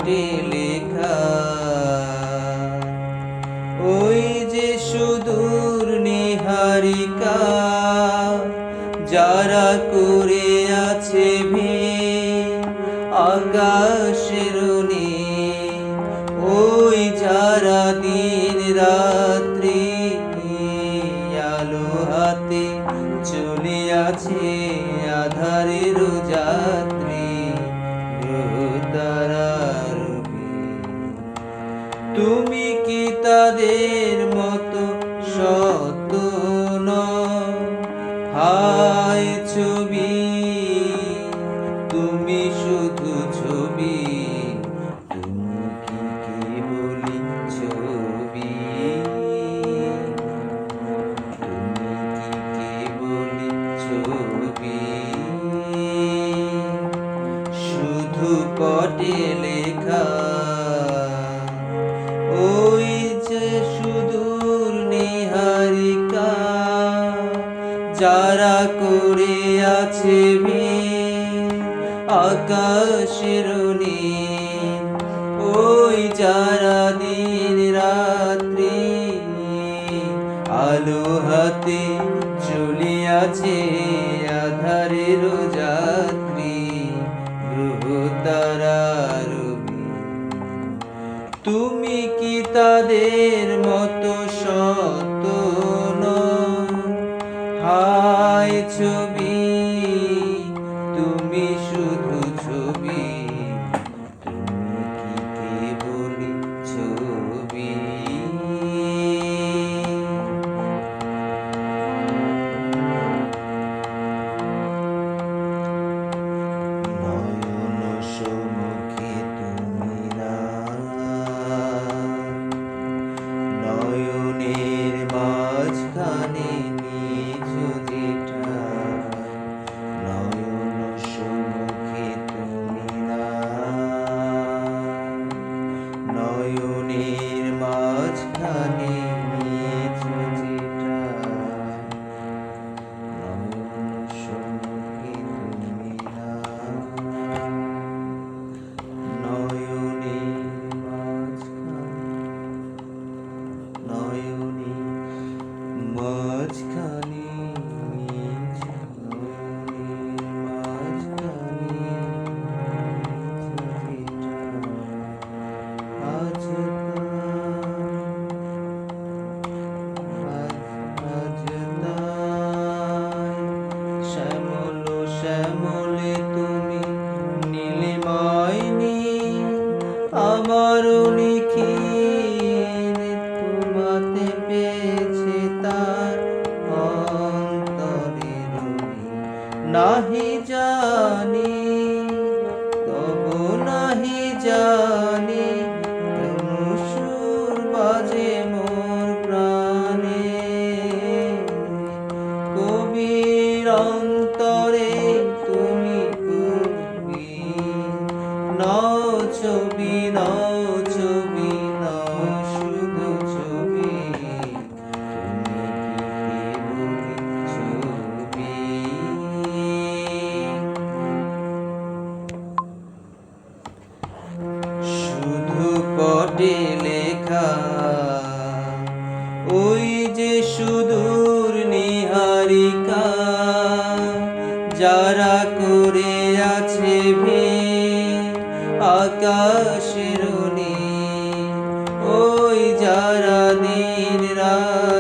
পটে লেখা। ওই যে সুদূর নীহারিকা, যারা করে আছে ভিড় আকাশের নীল। ওই যারা দিন রাত্রি আলো হাতে চলে আছে আধারের যাত্রী গ্রহ তারার ভিড়। তুমি কি তাদের মতো সত্য নও? হায় ছবি, তুমি শুধু ছবি। তুমি কি কেবলই ছবি? তুমি কি কেবলই ছবি? শুধু পটে লেখা। ওই যে সুদূর নীহারিকা, যারা করে আছে ভিড় আকাশের নীল। ওই যারা দিন রাত্রি আলো হাতে চলে আছে আধারের যাত্রী গ্রহ তারার ভিড়। তুমি কি তাদের মতো সত্য নও? হায় ছবি, তুমি শুধু ছবি। তুমি কি কেবলই ছবি? নয়ন সম্মুখে তুমি না, নয়নের মাঝখানে নিজ যেটা। নয়ন সম্মুখে তুমি না, নয়নের মাঝখানে নিজ যেটা। নয়ন সম্মুখে তুমি না, নয়নের মাঝখানে নিজ, নয়নের মাঝখানে নিজ যেটা। আজ তাই শ্যামল শ্যামলে তুমি নীলিমায় নীল। আমার নিখিল তোমাতে পেয়েছে তার অন্তরের নীল। নাহি জানি তবু নাহি জানি, কোন সুর বাজে মোর প্রাণে। কবির অন্তরে তুমি কবি, নও ছবি, নও ছবি, নও শুধু ছবি। তুমি কি কেবলই ছবি? শুধু পটে লেখা। ওই যে সুদূর নীহারিকা, যারা করে আছে ভিড় আকাশের নীল। ওই যারা দিন রাত